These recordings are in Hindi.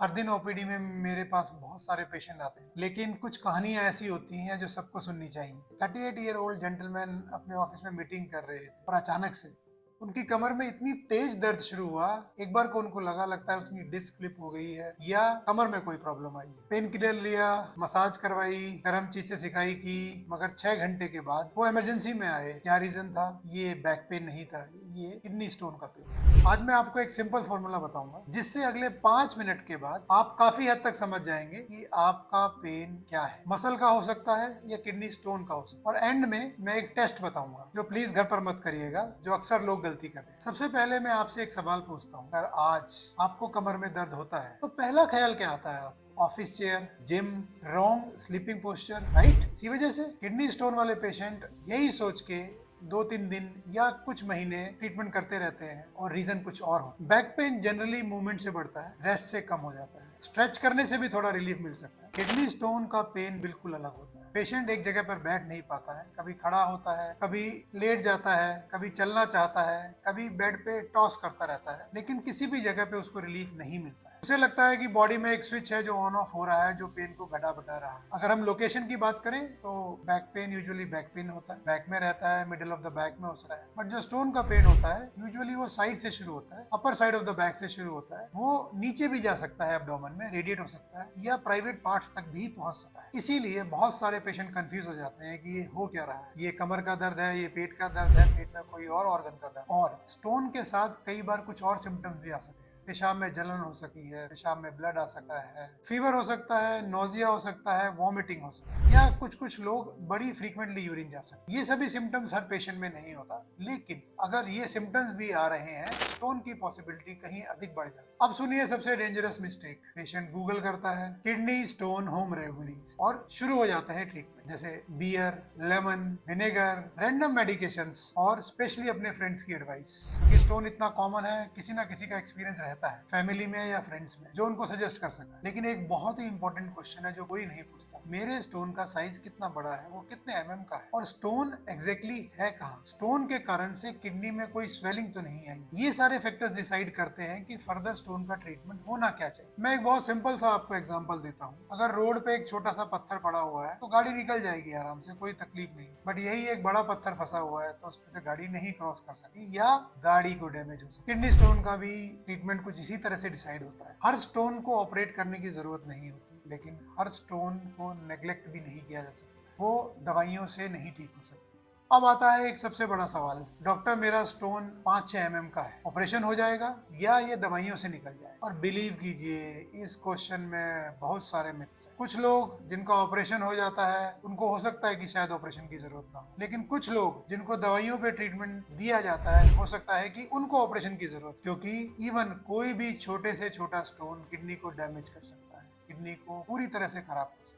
हर दिन ओपीडी में मेरे पास बहुत सारे पेशेंट आते हैं, लेकिन कुछ कहानियां ऐसी होती हैं जो सबको सुननी चाहिए। 38 ईयर ओल्ड जेंटलमैन अपने ऑफिस में मीटिंग कर रहे थे और अचानक से उनकी कमर में इतनी तेज दर्द शुरू हुआ। एक बार को उनको लगता है उसकी डिस्क स्लिप हो गई है या कमर में कोई प्रॉब्लम आई है। पेन किलर लिया, मसाज करवाई, गर्म चीजें सिखाई की, मगर 6 घंटे के बाद वो इमरजेंसी में आए। क्या रीजन था? ये बैक पेन नहीं था, ये किडनी स्टोन का पेन। आज मैं आपको एक सिंपल फॉर्मूला बताऊंगा जिससे अगले 5 मिनट के बाद आप काफी हद तक समझ जाएंगे कि आपका पेन क्या है। मसल का हो सकता है या किडनी स्टोन का हो सकता है। और एंड में मैं एक टेस्ट बताऊंगा जो प्लीज घर पर मत करिएगा, जो अक्सर लोग गलती करते हैं। सबसे पहले मैं आपसे एक सवाल पूछता हूँ, अगर आज आपको कमर में दर्द होता है तो पहला ख्याल क्या आता है आपको? Office chair, gym, wrong sleeping posture, right? इसी वजह से किडनी स्टोन वाले पेशेंट यही सोच के 2-3 दिन या कुछ महीने ट्रीटमेंट करते रहते हैं और रीजन कुछ और हो। बैक पेन जनरली मूवमेंट से बढ़ता है, रेस्ट से कम हो जाता है, स्ट्रेच करने से भी थोड़ा रिलीफ मिल सकता है। किडनी स्टोन का पेन बिल्कुल अलग होता है। पेशेंट एक जगह पर बैठ नहीं पाता है, कभी खड़ा होता है, कभी लेट जाता है, कभी चलना चाहता है, कभी बेड पे टॉस करता रहता है, लेकिन किसी भी जगह पे उसको रिलीफ नहीं मिलता है। उसे लगता है कि बॉडी में एक स्विच है जो ऑन ऑफ हो रहा है, जो पेन को घटा बढ़ा रहा है। अगर हम लोकेशन की बात करें तो back pain usually back pain होता है, बैक में रहता है, मिडिल ऑफ द बैक में हो सकता है। बट जो स्टोन का पेन होता है यूजुअली वो साइड से शुरू होता है, upper side of the back से शुरू होता है। वो नीचे भी जा सकता है, एब्डोमेन में रेडिएट हो सकता है या प्राइवेट पार्ट्स तक भी पहुंच सकता है। इसीलिए बहुत सारे पेशेंट कंफ्यूज हो जाते हैं कि ये हो क्या रहा है, ये कमर का दर्द है, ये पेट का दर्द है, पेट में कोई और ऑर्गन का दर्द। और स्टोन के साथ कई बार कुछ और सिम्टम्स भी आ सकते हैं। पेशाब में जलन हो सकती है, पेशाब में ब्लड आ सकता है, फीवर हो सकता है, नोजिया हो सकता है, वॉमिटिंग हो सकता है, या कुछ लोग बड़ी फ्रीक्वेंटली यूरिन जा सकते हैं। ये सभी सिम्टम्स हर पेशेंट में नहीं होता, लेकिन अगर ये सिम्टम्स भी आ रहे हैं स्टोन की पॉसिबिलिटी कहीं अधिक बढ़ जाती है। अब सुनिए सबसे डेंजरस मिस्टेक। पेशेंट गूगल करता है किडनी स्टोन होम रेमेडीज और शुरू हो जाते हैं ट्रीटमेंट, जैसे beer, lemon, vinegar, random medications और स्पेशली अपने फ्रेंड्स की एडवाइस। क्योंकि स्टोन इतना कॉमन है, किसी ना किसी का एक्सपीरियंस रहता है फैमिली में या फ्रेंड्स में जो उनको सजेस्ट कर सका। लेकिन एक बहुत ही इंपॉर्टेंट क्वेश्चन है जो कोई नहीं पूछता, मेरे स्टोन का साइज कितना बड़ा है, वो कितने mm का है, और स्टोन एग्जैक्टली है कहाँ? स्टोन के कारण से किडनी में कोई स्वेलिंग तो नहीं आई? ये सारे फैक्टर्स डिसाइड करते हैं कि फर्दर स्टोन का ट्रीटमेंट होना क्या चाहिए। मैं एक बहुत सिंपल सा आपको एग्जांपल देता हूँ। अगर रोड पे एक छोटा सा पत्थर पड़ा हुआ है तो गाड़ी निकल जाएगी आराम से, कोई तकलीफ नहीं। बट यही एक बड़ा पत्थर फंसा हुआ है तो उस पे से गाड़ी नहीं क्रॉस कर सकती या गाड़ी को डैमेज हो सकती। किडनी स्टोन का भी ट्रीटमेंट कुछ इसी तरह से डिसाइड होता है। हर स्टोन को ऑपरेट करने की जरूरत नहीं होती, लेकिन हर स्टोन को नेग्लेक्ट भी नहीं किया जा सकता। वो दवाइयों से नहीं ठीक हो सकती। अब आता है एक सबसे बड़ा सवाल, डॉक्टर मेरा स्टोन 5-6 mm का है, ऑपरेशन हो जाएगा या ये दवाइयों से निकल जाएगा? और बिलीव कीजिए इस क्वेश्चन में बहुत सारे मिथ्स हैं। कुछ लोग जिनका ऑपरेशन हो जाता है उनको हो सकता है कि शायद ऑपरेशन की जरूरत ना हो, लेकिन कुछ लोग जिनको दवाइयों पे ट्रीटमेंट दिया जाता है हो सकता है कि उनको ऑपरेशन की जरूरत, क्योंकि इवन कोई भी छोटे से छोटा स्टोन किडनी को डैमेज कर सकता है, किडनी को पूरी तरह से खराब कर सकता है।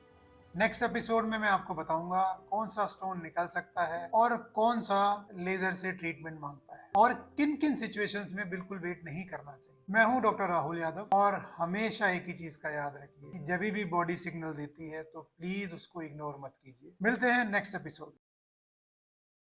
नेक्स्ट एपिसोड में मैं आपको बताऊंगा कौन सा स्टोन निकल सकता है और कौन सा लेजर से ट्रीटमेंट मांगता है और किन किन सिचुएशंस में बिल्कुल वेट नहीं करना चाहिए। मैं हूं डॉक्टर राहुल यादव और हमेशा एक ही चीज का याद रखिए कि जब भी बॉडी सिग्नल देती है तो प्लीज उसको इग्नोर मत कीजिए। मिलते हैं नेक्स्ट एपिसोड।